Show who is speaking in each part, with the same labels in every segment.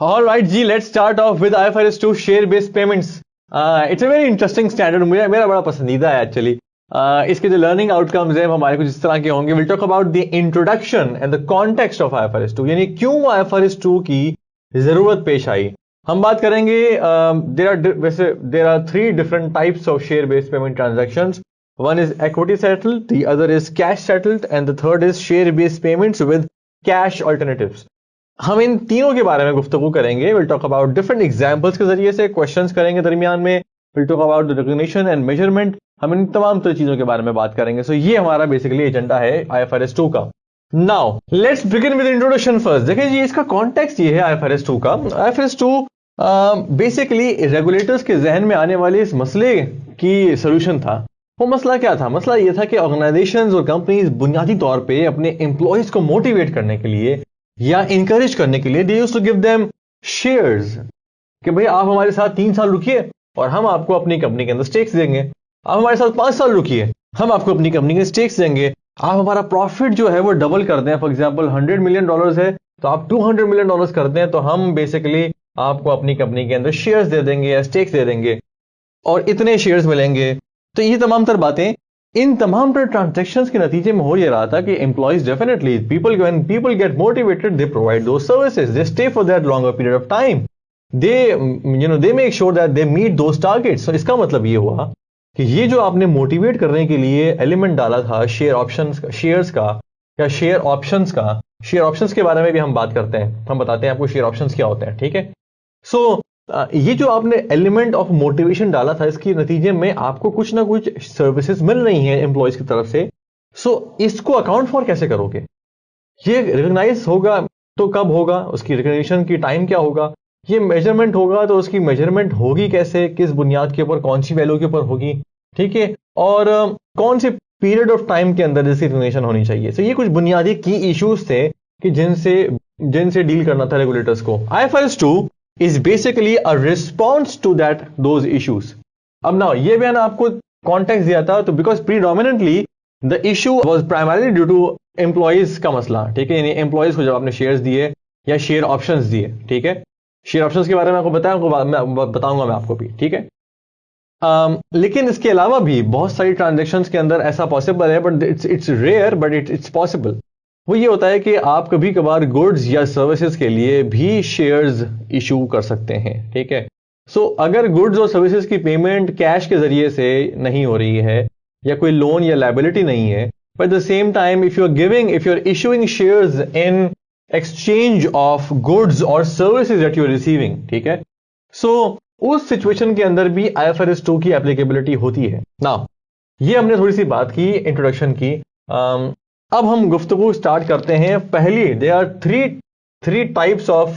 Speaker 1: All right ji, let's start off with IFRS 2 share based payments. It's a very interesting standard. मुझे मेरा बड़ा पसंदीदा है actually. इसके जो लर्निंग आउटकम्स हैं हमारे कुछ इस तरह के होंगे. We'll talk about the introduction and the context of IFRS 2. यानी क्यों IFRS 2 की जरूरत पेश आई. हम बात करेंगे there are three different types of share based payment transactions. One is equity settled, the other is cash settled, and the third is share based payments with cash alternatives. हम इन तीनों के बारे में गुफ्तगू करेंगे. Will talk about different examples के जरिए से क्वेश्चंस करेंगे दरमियान में. Will talk about the recognition and measurement. हम इन तमाम तरह चीजों के बारे में बात करेंगे. सो ये हमारा बेसिकली एजेंडा है IFRS 2 का. Now let's begin with introduction first. देखिए जी, इसका कॉन्टेक्स्ट ये है IFRS 2 का. IFRS 2 बेसिकली रेगुलेटर्स के जहन में आने वाले इस मसले की सोल्यूशन था. वो मसला क्या था? मसला ये था कि ऑर्गेनाइजेशंस और कंपनीज बुनियादी तौर पे अपने एम्प्लॉयज को मोटिवेट करने के लिए या इंकरेज करने के लिए they used to give them shares कि भाई आप हमारे साथ 3 साल रुकिए और हम आपको अपनी कंपनी के अंदर स्टेक्स देंगे. आप हमारे साथ 5 साल रुकिए, हम आपको अपनी कंपनी के स्टेक्स देंगे. आप हमारा प्रॉफिट जो है वो डबल कर दें. फॉर एग्जांपल $100 मिलियन है तो आप $200 मिलियन कर दें, तो हम बेसिकली आपको अपनी कंपनी के अंदर शेयर्स दे देंगे या स्टेक्स दे देंगे और इतने शेयर्स मिलेंगे. तो ये तमाम तर बातें इन तमाम तर ट्रांजैक्शंस के नतीजे में हो ये रहा था कि employees definitely when people get motivated they provide those services, they stay for that longer period of time, they make sure that they meet those targets. तो इसका मतलब ये हुआ कि ये जो आपने मोटिवेट करने के लिए एलिमेंट डाला था शेयर्स का या शेयर ऑप्शंस का. शेयर ऑप्शंस के बारे में भी हम बात करते हैं, हम बताते हैं आपको शेयर ऑप्शंस क्या होते हैं. ठीक है. सो ये जो आपने एलिमेंट ऑफ मोटिवेशन डाला था, इसके नतीजे में आपको कुछ ना कुछ सर्विसेज मिल रही हैं एम्प्लॉयज की तरफ से. सो इसको अकाउंट फॉर कैसे करोगे? ये रिकॉग्नाइज होगा तो कब होगा? उसकी रिकॉग्निशन की टाइम क्या होगा? ये मेजरमेंट होगा तो उसकी मेजरमेंट होगी कैसे, किस बुनियाद के ऊपर, कौन सी वैल्यू के ऊपर होगी? ठीक है. और कौन से पीरियड ऑफ टाइम के अंदर इसकी रिकॉग्निशन होनी चाहिए? तो ये कुछ बुनियादी की इश्यूज थे कि जिनसे डील करना था रेगुलेटर्स को. IFRS 2 is basically a response to those issues. अब now ये मैंने आपको context दिया था तो because predominantly the issue was primarily due to employees का मसला. ठीक है. यानी employees को जब आपने shares दिए या share options दिए. ठीक है. share options के बारे में आपको बताऊंगा मैं आपको भी. ठीक है. लेकिन इसके अलावा भी बहुत सारी ट्रांजेक्शन्स के अंदर ऐसा पॉसिबल है, but it's rare, but it's possible. वो ये होता है कि आप कभी कभार गुड्स या सर्विसेज के लिए भी शेयर्स इशू कर सकते हैं. ठीक है. सो अगर गुड्स और सर्विसेज की पेमेंट कैश के जरिए से नहीं हो रही है या कोई लोन या लायबिलिटी नहीं है, but at the same time if you are issuing shares in exchange of goods और services that you are receiving. ठीक है. सो उस सिचुएशन के अंदर भी IFRS 2 की एप्लीकेबिलिटी होती है. नाउ ये हमने थोड़ी सी बात की, इंट्रोडक्शन की. अब हम गुफ्तगू स्टार्ट करते हैं. पहली, there are three types of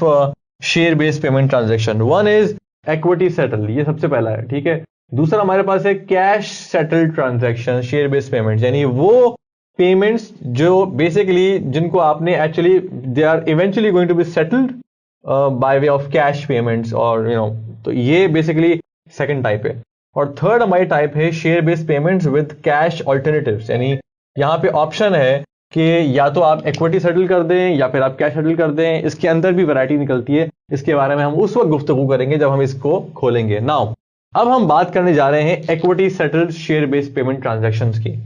Speaker 1: share based payment transaction. One is equity settle, ये सबसे पहला है. ठीक है. दूसरा हमारे पास है cash settled transaction, share based payments, यानी वो पेमेंट्स जो बेसिकली जिनको आपने actually they are eventually going to be settled by way of cash payments और तो ये बेसिकली सेकंड टाइप है. और थर्ड हमारी टाइप है share based payments with cash alternatives, यानी यहां पे ऑप्शन है कि या तो आप इक्विटी सेटल कर दें या फिर आप कैश सेटल कर दें. इसके अंदर भी वैरायटी निकलती है. इसके बारे में हम उस वक्त गुफ्तगू करेंगे जब हम इसको खोलेंगे. नाउ अब हम बात करने जा रहे हैं equity settled share based payment transactions की.